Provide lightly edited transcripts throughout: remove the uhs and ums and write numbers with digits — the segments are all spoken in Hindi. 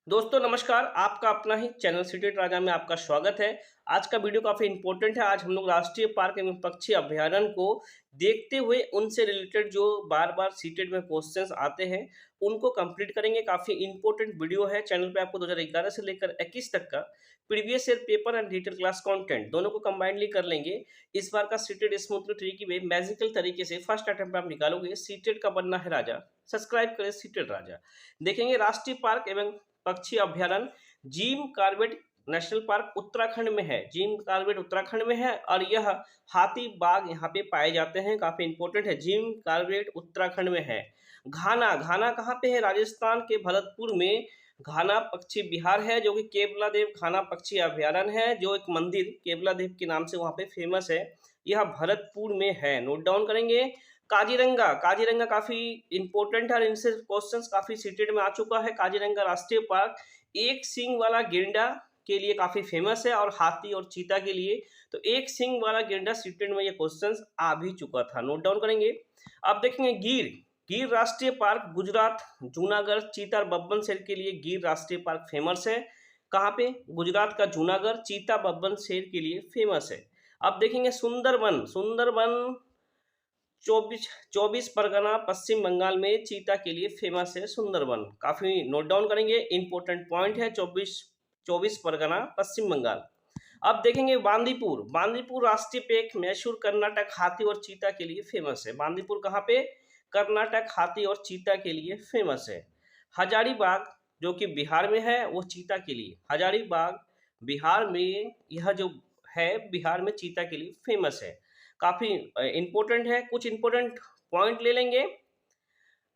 दोस्तों नमस्कार, आपका अपना ही चैनल सिटी राजा में आपका स्वागत है। आज का वीडियो काफ़ी इम्पोर्टेंट है। आज हम लोग राष्ट्रीय पार्क एवं पक्षी अभयारण्य को देखते हुए उनसे रिलेटेड जो बार-बार सीटेट में क्वेश्चंस आते हैं, उनको कंप्लीट करेंगे। काफ़ी इम्पोर्टेंट वीडियो है। चैनल पे आपको 2011 से लेकर 21 तक का previous year paper and detail class content दोनों को कंबाइनली कर लेंगे। इस बार का सीटेट स्मूथली ट्रिकी वे मैजिकल तरीके से फर्स्ट अटेम्प्ट में आप निकालोगे। सीटेट का बनना है राजा। सब्सक्राइब करें सीटेट राजा। देखेंगे राष्ट्रीय पार्क एवं पक्षी अभयारण्य Jim Corbett national park Uttarakhand में है। जिम कॉर्बेट उत्तराखंड में है और यह हाथी बाघ यहाँ पे पाए जाते हैं। काफी इंपॉर्टेंट है। जिम कॉर्बेट उत्तराखंड में है। घाना घाना कहाँ पे है? राजस्थान के भरतपुर में घाना पक्षी विहार है, जो कि केवला देव घाना पक्षी अभयारण्य है, जो एक मंदिर केवला देव के नाम से वहाँ पे फेमस है। यह भरतपुर में है। नोट डाउन करेंगे। काजीरंगा काजीरंगा काफी इंपॉर्टेंट है और इनसे क्वेश्चंस काफी सीटेड में आ चुका है। काजीरंगा राष्ट्रीय पार्क एक सींग वाला गेंडा के लिए काफी फेमस है और हाथी और चीता के लिए। तो एक सींग वाला गेंडा सीटेड में ये क्वेश्चंस आ भी चुका था। नोट डाउन करेंगे। अब देखेंगे गिर गिर राष्ट्रीय पार्क गुजरात जूनागढ़ चीता और बब्बन शेर के लिए गिर राष्ट्रीय पार्क फेमस है। कहाँ पे? गुजरात का जूनागढ़ चीता बब्बन शेर के लिए फेमस है। अब देखेंगे सुंदरबन सुंदरबन 24 परगना पश्चिम बंगाल में चीता के लिए फेमस है। सुंदरबन काफी नोट डाउन करेंगे। इंपॉर्टेंट पॉइंट है। 24 परगना पश्चिम बंगाल। अब देखेंगे बांदीपुर बांदीपुर राष्ट्रीय पेख मैसूर कर्नाटक हाथी और चीता के लिए फेमस है। बांदीपुर कहाँ पे? कर्नाटक हाथी और चीता के लिए फेमस है। हजारीबाग जो कि बिहार में है, वो चीता के लिए। हजारीबाग बिहार में यह जो है, बिहार में चीता के लिए फेमस है। काफी इंपॉर्टेंट है। कुछ इंपॉर्टेंट पॉइंट ले लेंगे।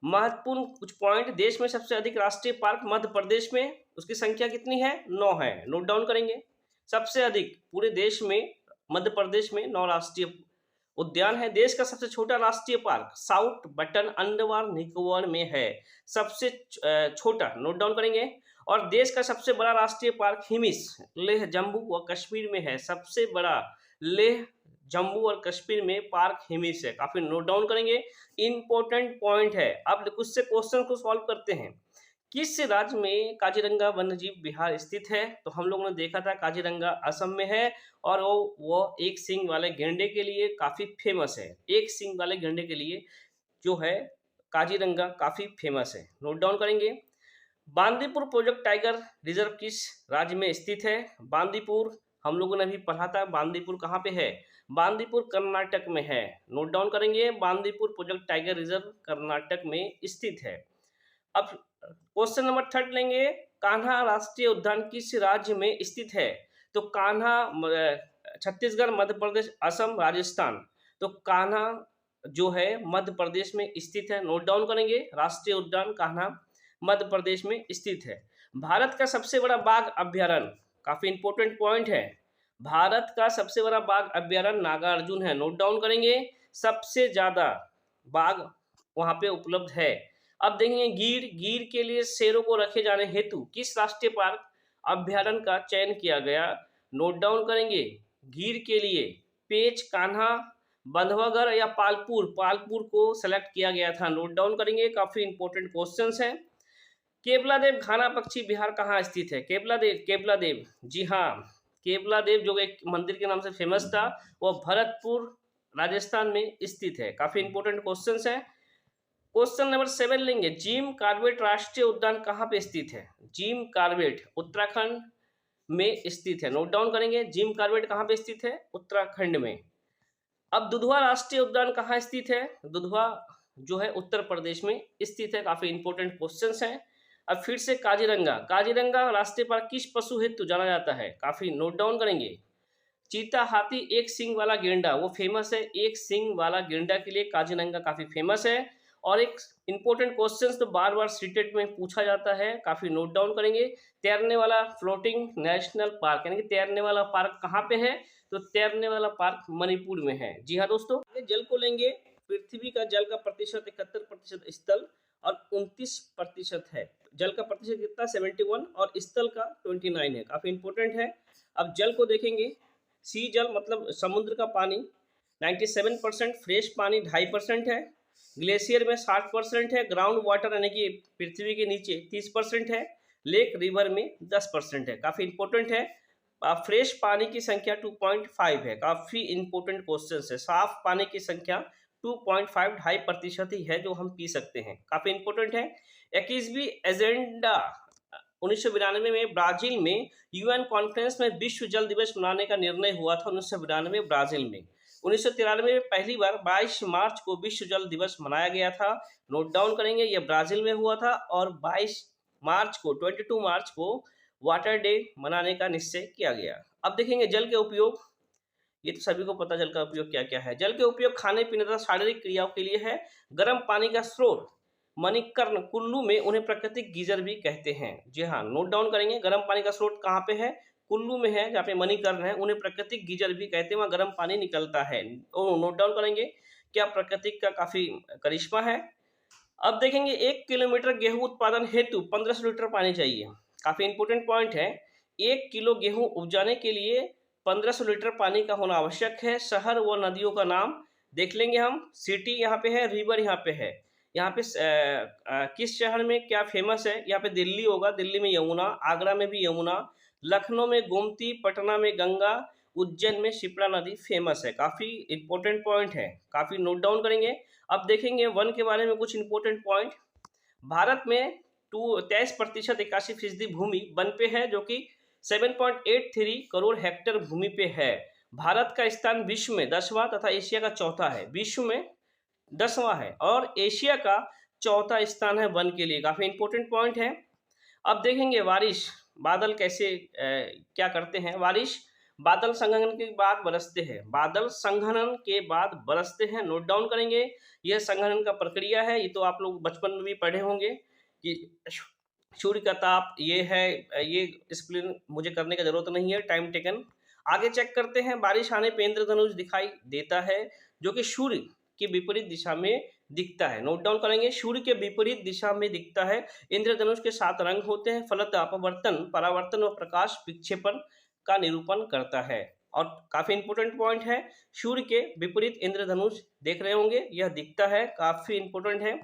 महत्वपूर्ण कुछ पॉइंट। देश में सबसे अधिक राष्ट्रीय पार्क मध्य प्रदेश में, उसकी संख्या कितनी है? 9 है। नोट डाउन करेंगे। सबसे अधिक पूरे देश में मध्य प्रदेश में 9 राष्ट्रीय उद्यान है। देश का सबसे छोटा राष्ट्रीय park south button Andaman Nicobar में है। सबसे छोटा। नोट डाउन करेंगे। और देश का सबसे बड़ा राष्ट्रीय पार्क हिमिस लेह जम्मू व कश्मीर में है। सबसे बड़ा लेह जम्मू और कश्मीर में पार्क हिमिस है। काफी नोट डाउन करेंगे। इंपॉर्टेंट पॉइंट है। अब कुछ से क्वेश्चन को सॉल्व करते हैं। किस राज्य में काजीरंगा वन्यजीव विहार स्थित है? तो हम लोगों ने देखा था काजीरंगा असम में है और वो एक सींग वाले गेंडे के लिए काफी फेमस है। एक सींग वाले गेंडे के लिए जो है काजीरंगा काफी फेमस है। नोट डाउन करेंगे। बांदीपुर प्रोजेक्ट टाइगर रिजर्व किस राज्य में स्थित है? बांदीपुर हम लोगों ने भी पढ़ा था। बांदीपुर कहाँ पे है? बांदीपुर कर्नाटक में है। नोट डाउन करेंगे। Bandipur project tiger reserve Karnataka में स्थित है। अब क्वेश्चन नंबर 3 लेंगे। कान्हा राष्ट्रीय उद्यान किस राज्य में स्थित है? तो कान्हा छत्तीसगढ़ मध्य प्रदेश असम राजस्थान। तो कान्हा जो है मध्य प्रदेश में स्थित है। नोट डाउन करेंगे। राष्ट्रीय उद्यान कान्हा मध्य प्रदेश में स्थित है। भारत का सबसे बड़ा बाघ अभ्यारण्य काफी इंपॉर्टेंट पॉइंट है। भारत का सबसे बड़ा बाघ अभ्यारण्य नागार्जुन है। नोट डाउन करेंगे। सबसे ज्यादा बाघ वहां पे उपलब्ध है। अब देखेंगे गिर गिर के लिए शेरों को रखे जाने हेतु किस राष्ट्रीय पार्क अभ्यारण्य का चयन किया गया? नोट डाउन करेंगे। गिर के लिए पेच कान्हा बंधवगढ़ या पालपुर पालपुर को सेलेक्ट किया गया था। नोट डाउन करेंगे। काफी इंपॉर्टेंट क्वेश्चंस हैं। केवला देव घाना पक्षी विहार कहाँ स्थित है? केवला देव जी हाँ, केवला देव जो एक मंदिर के नाम से फेमस था, वो भरतपुर राजस्थान में स्थित है। काफी इंपॉर्टेंट क्वेश्चंस हैं। क्वेश्चन नंबर 7 लेंगे। जिम कॉर्बेट राष्ट्रीय उद्यान कहाँ पे स्थित है? जिम कॉर्बेट उत्तराखंड में स्थित है। नोट डाउन करेंगे। जिम कॉर्बेट कहाँ पे स्थित है? उत्तराखंड में। अब दुधवा राष्ट्रीय उद्यान कहाँ स्थित है? दुधवा जो है उत्तर प्रदेश में स्थित है। काफी इंपॉर्टेंट क्वेश्चंस हैं। अब फिर से काजीरंगा काजीरंगा राष्ट्रीय पार्क किस पशु हेतु जाना जाता है? काफी नोट डाउन करेंगे। चीता हाथी एक सींग वाला गेंडा वो फेमस है। एक सींग वाला गेंडा के लिए काजीरंगा काफी फेमस है। और एक इंपॉर्टेंट क्वेश्चन तो बार बार सीटेट में पूछा जाता है, काफी नोट डाउन करेंगे। तैरने वाला फ्लोटिंग नेशनल पार्क यानी कि तैरने वाला पार्क कहाँ पे है? तो तैरने वाला पार्क मणिपुर में है। जी हाँ दोस्तों। आगे जल को लेंगे। पृथ्वी का जल का प्रतिशत 71% स्थल और 29% है। जल का प्रतिशत कितना? 71 और स्थल का 29 है। काफी इंपॉर्टेंट है। अब जल को देखेंगे। सी जल मतलब समुद्र का पानी 97%, फ्रेश पानी 2.5% है। ग्लेशियर में 60% है। ग्राउंड वाटर यानी कि पृथ्वी के नीचे 30% है। लेक रिवर में 10% है, काफी इंपॉर्टेंट है। फ्रेश पानी की संख्या 2.5 है, काफी इंपॉर्टेंट क्वेश्चन है। साफ पानी की संख्या 2.5 2.5% ही है जो हम पी सकते हैं, काफी इंपॉर्टेंट है। 21वीं एजेंडा 1992 में ब्राजील में यूएन कॉन्फ्रेंस में विश्व जल दिवस मनाने का निर्णय हुआ था। 1992 ब्राजील में। 1993 में पहली बार 22 मार्च को विश्व जल दिवस मनाया गया था। नोट डाउन करेंगे, यह ब्राजील में हुआ था। और 22 मार्च को वाटर डे मनाने का निश्चय किया गया। अब देखेंगे जल के उपयोग, ये तो सभी को पता जल का उपयोग क्या क्या है। जल के उपयोग खाने पीने तथा शारीरिक क्रियाओं के लिए है। गर्म पानी का स्रोत मणिकर्ण कुल्लू में उन्हें प्राकृतिक गीजर भी कहते हैं। जी हाँ, नोट डाउन करेंगे, गर्म पानी का स्रोत कहाँ पे है? कुल्लू में है, जहाँ पे मणिकर्ण है, उन्हें प्राकृतिक गीजर भी कहते हैं, वहाँ गर्म पानी निकलता है। नोट डाउन करेंगे, क्या प्रकृति का काफी करिश्मा है। अब देखेंगे 1 किलोमीटर गेहूं उत्पादन हेतु 1500 लीटर पानी चाहिए, काफी इंपोर्टेंट पॉइंट है। 1 किलो गेहूं उपजाने के लिए 1500 लीटर पानी का होना आवश्यक है। शहर व नदियों का नाम देख लेंगे हम। सिटी यहाँ पे है, रिवर यहाँ पे है। यहाँ पे किस शहर में क्या फेमस है? यहाँ पे दिल्ली होगा, दिल्ली में यमुना, आगरा में भी यमुना, लखनऊ में गोमती, पटना में गंगा, उज्जैन में शिप्रा नदी फेमस है। काफी इंपॉर्टेंट पॉइंट है, काफी नोट डाउन करेंगे। अब देखेंगे वन के बारे में कुछ इंपॉर्टेंट पॉइंट। भारत में 23% 81% भूमि वन पे है, जो कि 7.83 करोड़ हेक्टेयर भूमि पे है। भारत का स्थान विश्व में 10वां तथा एशिया का चौथा है। विश्व में 10वां है और एशिया का चौथा स्थान है वन के लिए, काफी इंपॉर्टेंट पॉइंट है। अब देखेंगे बारिश, बादल कैसे क्या करते हैं। बारिश बादल संघनन के बाद बरसते हैं, बादल संघनन के बाद बरसते हैं। नोट डाउन करेंगे, यह संघनन का प्रक्रिया है। ये तो आप लोग बचपन में भी पढ़े होंगे कि सूर्य का ताप ये है, ये एक्सप्लेन मुझे करने की जरूरत नहीं है, टाइम टेकन। आगे चेक करते हैं, बारिश आने पे इंद्रधनुष दिखाई देता है, जो कि सूर्य की विपरीत दिशा में दिखता है। नोट डाउन करेंगे, सूर्य के विपरीत दिशा में दिखता है। इंद्रधनुष के 7 रंग होते हैं। फलत अपवर्तन, परावर्तन व प्रकाश विक्षेपण का निरूपण करता है। और काफी इंपोर्टेंट पॉइंट है, सूर्य के विपरीत इंद्रधनुष देख रहे होंगे, यह दिखता है, काफी इंपोर्टेंट है।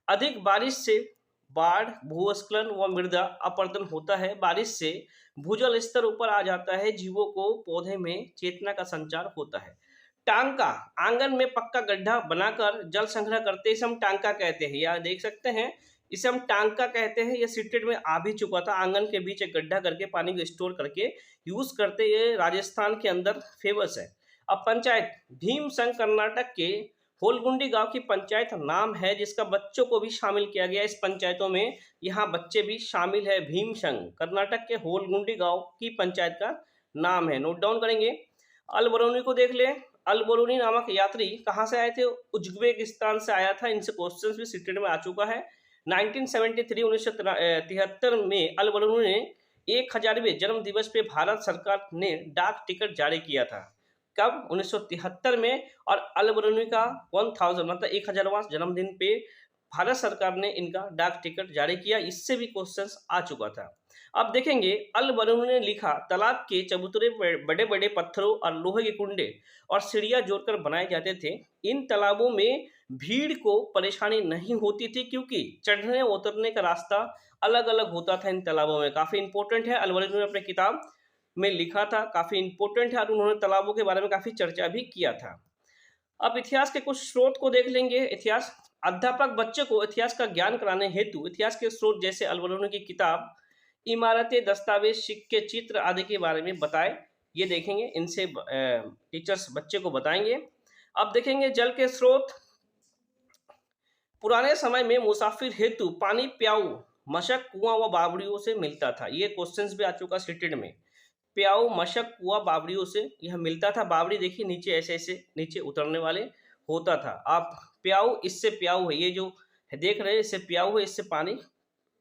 अधिक बारिश से बाढ़, भूस्खलन व मृदा अपरदन होता है। बारिश से भूजल स्तर ऊपर आ जाता है, जीवों को पौधे में चेतना का संचार होता है। टांका, आंगन में पक्का गड्ढा बनाकर जल संग्रह करते, इसे हम टांका कहते हैं। यह देख सकते हैं, इसे हम टांका कहते हैं। ये सीटेट में आ भी चुका था, आंगन के बीच एक गड्ढा करके पानी को स्टोर करके यूज करते, ये राजस्थान के अंदर फेमस है। अब पंचायत, भीमसंग कर्नाटक के होलगुंडी गांव की पंचायत नाम है, जिसका बच्चों को भी शामिल किया गया इस पंचायतों में। यहाँ बच्चे भी शामिल है। भीमसंग कर्नाटक के होलगुंडी गांव की पंचायत का नाम है। नोट डाउन करेंगे। अल बरूनी को देख ले। अल बरूनी नामक यात्री कहाँ से आए थे? उज्बेकिस्तान से आया था। इनसे क्वेश्चंस भी सीटेट में आ चुका है। 1973 में अल बरूनी ने 1000वें जन्म दिवस पे भारत सरकार ने डाक टिकट जारी किया था। कब? 1973 में। और अल बरूनी का 1000 मतलब 1000वां जन्मदिन पे भारत सरकार ने इनका डाक टिकट जारी किया। इससे भी क्वेश्चंस आ चुका था। अब देखेंगे, अल बरूनी ने लिखा, तालाब के चबूतरे बड़े बड़े पत्थरों और लोहे के कुंडे और सीढ़ियां जोड़कर बनाए जाते थे। इन तालाबों में भीड़ को परेशानी नहीं होती थी, क्योंकि चढ़ने उतरने का रास्ता अलग अलग होता था इन तालाबों में। काफी इंपॉर्टेंट है, अल बरूनी ने अपने किताब में लिखा था, काफी इंपॉर्टेंट है, और उन्होंने तालाबों के बारे में काफी चर्चा भी किया था। अब इतिहास के कुछ स्रोत को देख लेंगे। इतिहास, अध्यापक बच्चे को इतिहास का ज्ञान कराने हेतु इतिहास के स्रोत जैसे अल बरूनी की किताब, इमारतें, दस्तावेज, सिक्के, चित्र आदि के बारे में बताए, ये देखेंगे, इनसे टीचर्स बच्चे को बताएंगे। अब देखेंगे जल के स्रोत। पुराने समय में मुसाफिर हेतु पानी प्याऊ मशक, कुआं व बावड़ियों से मिलता था। ये क्वेश्चंस भी आ चुका सीटेट में। प्याऊ, मशक, कुआं, बावड़ियों से यह मिलता था। बावड़ी देखिए नीचे ऐसे ऐसे नीचे उतरने वाले होता था। आप प्याऊ, इससे प्याऊ है, ये जो देख रहे हैं इससे प्याऊ है, इससे पानी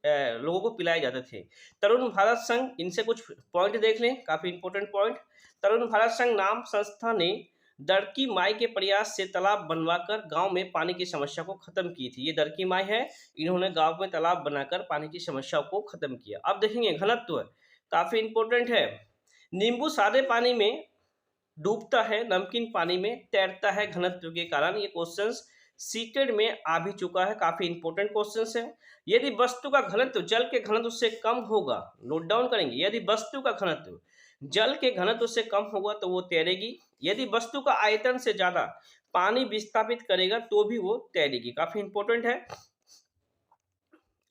लोगों को पिलाए जाते थे। तरुण भारत संघ, इनसे कुछ पॉइंट देख लें, काफी इंपॉर्टेंट पॉइंट। तरुण भारत संघ नाम संस्था ने दरकी माई के प्रयास से तालाब बनवाकर गांव में पानी की समस्या को खत्म की थी। ये दरकी माई है, इन्होंने गांव में तालाब बनाकर पानी की समस्या को खत्म किया। अब देखेंगे घनत्व, काफी इंपॉर्टेंट है। नींबू सादे पानी में डूबता है, नमकीन पानी में तैरता है घनत्व के कारण। ये क्वेश्चंस सीटेड में आ भी चुका है। काफी इंपॉर्टेंट क्वेश्चन है। यदि वस्तु का घनत्व जल के घनत्व से कम होगा, नोट डाउन करेंगे, यदि वस्तु का घनत्व जल के घनत्व से कम होगा तो वो तैरेगी। यदि वस्तु का आयतन से ज्यादा पानी विस्थापित करेगा तो भी वो तैरेगी। काफी इंपॉर्टेंट है।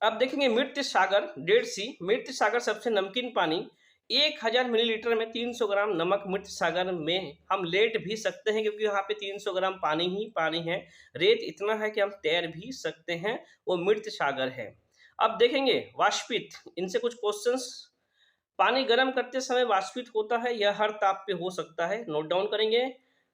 अब देखेंगे मृत सागर, डेड सी, मृत सागर सबसे नमकीन पानी। 1000 मिलीलीटर में 300 ग्राम नमक मृत सागर में हम लेट भी सकते हैं, क्योंकि यहाँ पे 300 ग्राम पानी ही पानी है। रेत इतना है कि हम तैर भी सकते हैं, वो मृत सागर है। अब देखेंगे वाष्पित, इनसे कुछ क्वेश्चंस। पानी गर्म करते समय वाष्पित होता है, यह हर ताप पे हो सकता है। नोट डाउन करेंगे,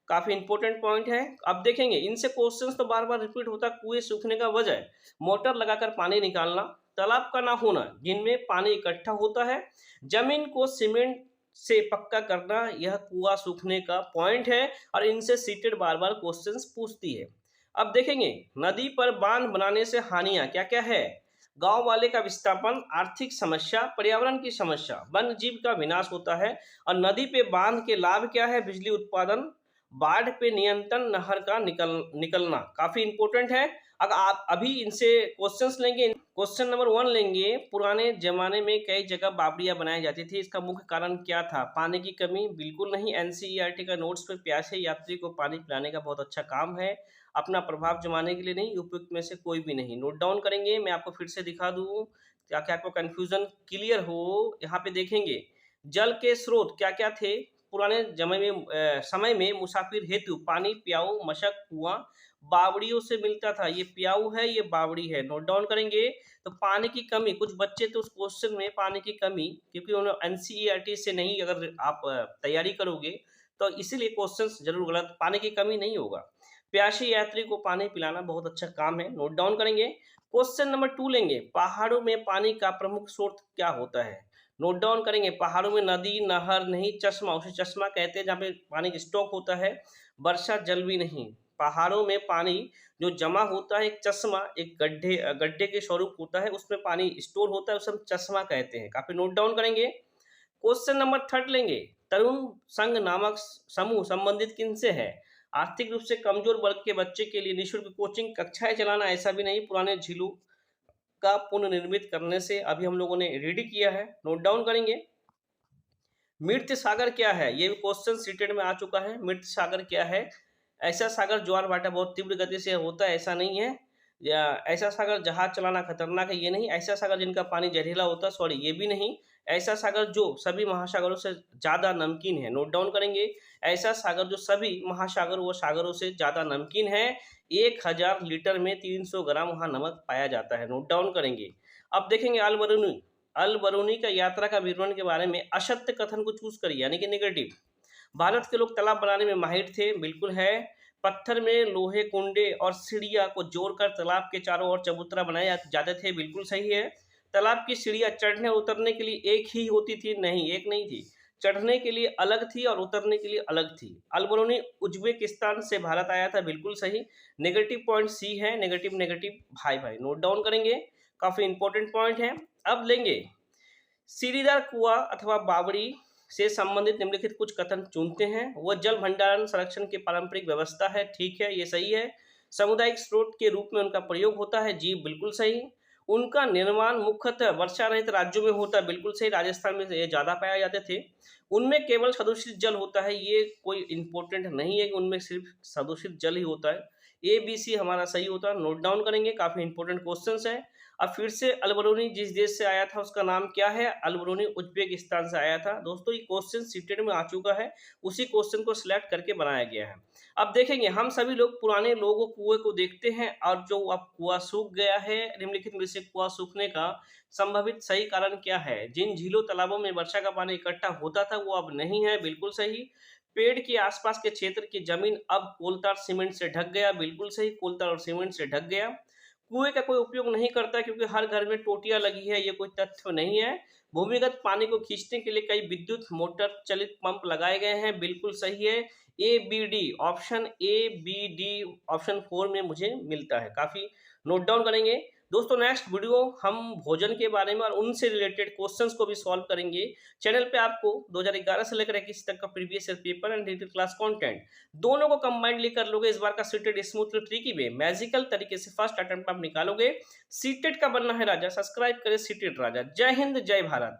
काफी इंपॉर्टेंट पॉइंट है। अब देखेंगे इनसे क्वेश्चंस तो बार बार रिपीट होता है। कुएं सूखने का वजह, मोटर लगाकर पानी निकालना, तालाब का ना होना जिनमें पानी इकट्ठा होता है, जमीन को सीमेंट से पक्का करना, यह कुआं सूखने का पॉइंट है। और इनसे सीटेड बार बार क्वेश्चंस पूछती है। अब देखेंगे नदी पर बांध बनाने से हानियां क्या क्या है। गांव वाले का विस्थापन, आर्थिक समस्या, पर्यावरण की समस्या, वन्य जीव का विनाश होता है। और नदी पे बांध के लाभ क्या है, बिजली उत्पादन, बाढ़ पे नियंत्रण, नहर का निकलना। काफी इंपॉर्टेंट है। अगर आप अभी इनसे क्वेश्चंस लेंगे, क्वेश्चन नंबर 1 लेंगे, पुराने जमाने में कई जगह बावड़ियां बनाई जाती थी, इसका मुख्य कारण क्या था। पानी की कमी, बिल्कुल नहीं। एनसीईआरटी का नोट्स पे प्यासे यात्री को पानी पिलाने का बहुत अच्छा काम है, अपना प्रभाव जमाने के लिए नहीं, उपयुक्त में से कोई भी नहीं। नोट डाउन करेंगे, मैं आपको फिर से दिखा दूं ताकि आपको कंफ्यूजन क्लियर हो। यहाँ पे देखेंगे जल के स्रोत क्या क्या थे। पुराने समय में मुसाफिर हेतु पानी प्याऊ, मशक, कुआं, बावड़ियों से मिलता था। ये प्याऊ है, ये बावड़ी है। नोट डाउन करेंगे। तो पानी की कमी, कुछ बच्चे तो उस क्वेश्चन में पानी की कमी, क्योंकि उन्होंने एनसीईआरटी से नहीं अगर आप तैयारी करोगे तो इसीलिए क्वेश्चंस जरूर गलत। पानी की कमी नहीं होगा। प्यासी यात्री को पानी पिलाना बहुत अच्छा काम है। नोट डाउन करेंगे। क्वेश्चन नंबर 2 लेंगे, पहाड़ों में पानी का प्रमुख स्रोत क्या होता है। नोट डाउन करेंगे। पहाड़ों में नदी, नहर नहीं, चश्मा, उसे चश्मा कहते हैं जहाँ पे पानी स्टॉक होता है। वर्षा जल भी नहीं। पहाड़ों में पानी जो जमा होता है, एक चश्मा, एक गड्ढे के स्वरूप होता है, उसमें पानी स्टोर होता है, उसे हम चश्मा कहते हैं। काफी नोट डाउन करेंगे। क्वेश्चन नंबर 3 लेंगे, तरुण संघ नामक समूह संबंधित किनसे है। आर्थिक रूप से कमजोर वर्ग के बच्चे के लिए निःशुल्क कोचिंग कक्षाएं चलाना, ऐसा भी नहीं, पुराने झीलों का पुनर्निर्मित करने से अभी हम लोगों ने रेडी किया है। नोट डाउन करेंगे। मृत सागर क्या है, ये भी क्वेश्चन सीटेड में आ चुका है। मृत सागर क्या है। ऐसा सागर ज्वार भाटा बहुत तीव्र गति से होता है, ऐसा नहीं है। या ऐसा सागर जहाज चलाना खतरनाक है, ये नहीं। ऐसा सागर जिनका पानी जहरीला होता है, सॉरी, ये भी नहीं। ऐसा सागर जो सभी महासागरों से ज्यादा नमकीन है। नोट डाउन करेंगे। ऐसा सागर जो सभी महासागर व सागरों से ज्यादा नमकीन है। 1000 लीटर में 300 ग्राम वहां नमक पाया जाता है। नोट डाउन करेंगे। अब देखेंगे अलबरूनी, अलबरूनी का यात्रा का विवरण के बारे में असत्य कथन को चूज करिए, यानी कि नेगेटिव। भारत के लोग तालाब बनाने में माहिर थे, बिल्कुल है। पत्थर में लोहे कुंडे और सीढ़ियां को जोड़कर तालाब के चारों ओर चबूतरा बनाए जाते थे, बिल्कुल सही है। तालाब की सीढ़ियां चढ़ने और उतरने के लिए एक ही होती थी, नहीं, एक नहीं थी। चढ़ने के लिए अलग थी और उतरने के लिए अलग थी। अलबरूनी उज्बेकिस्तान से भारत आया था, बिल्कुल सही। नेगेटिव पॉइंट सी है, नेगेटिव नेगेटिव, भाई भाई। नोट डाउन करेंगे, काफी इंपॉर्टेंट पॉइंट है। अब लेंगे सीढ़ीदार कुआं अथवा बावड़ी से संबंधित निम्नलिखित कुछ कथन चुनते हैं। वह जल भंडारण संरक्षण की पारंपरिक व्यवस्था है, ठीक है, ये सही है। सामुदायिक स्रोत के रूप में उनका प्रयोग होता है, जी बिल्कुल सही। उनका निर्माण मुख्यतः वर्षा रहित राज्यों में होता है, बिल्कुल सही। राजस्थान में ये ज्यादा पाए जाते थे। उनमें केवल सदूषित जल होता है, ये कोई इंपॉर्टेंट नहीं है कि उनमें सिर्फ सदूषित जल ही होता है। ए बी सी हमारा सही होता है। नोट डाउन करेंगे, काफी इंपॉर्टेंट क्वेश्चन है। अब फिर से अलबरूनी जिस देश से आया था उसका नाम क्या है। अलबरूनी उज्बेकिस्तान से आया था। दोस्तों ये क्वेश्चन सीटेड में आ चुका है, उसी क्वेश्चन को सिलेक्ट करके बनाया गया है। अब देखेंगे हम सभी लोग पुराने लोगों कुएं को देखते हैं, और जो अब कुआं सूख गया है, निम्नलिखित में से कुआं सूखने का संभावित सही कारण क्या है। जिन झीलों तालाबों में वर्षा का पानी इकट्ठा होता था वो अब नहीं है, बिल्कुल सही। पेड़ के आसपास के क्षेत्र की जमीन अब कोलतार सीमेंट से ढक गया, बिल्कुल सही, कोलतार और सीमेंट से ढक गया। कुएं का कोई उपयोग नहीं करता क्योंकि हर घर में टोटियां लगी है, ये कोई तथ्य नहीं है। भूमिगत पानी को खींचने के लिए कई विद्युत मोटर चलित पंप लगाए गए हैं, बिल्कुल सही है। A B D, option A B D, option 4 में मुझे मिलता है। काफी नोट डाउन करेंगे। दोस्तों नेक्स्ट वीडियो हम भोजन के बारे में और उनसे रिलेटेड क्वेश्चंस को भी सॉल्व करेंगे। चैनल पे आपको 2011 से लेकर 21 तक का previous year paper and detail class content दोनों को कंबाइंडली कर लोगे। इस बार का सीटेट स्मूथली ट्रिकी वे मैजिकल तरीके से फर्स्ट अटेम्प्ट आप निकालोगे। सीटेट का बनना है राजा, सब्सक्राइब करें सीटेट राजा। जय हिंद जय भारत।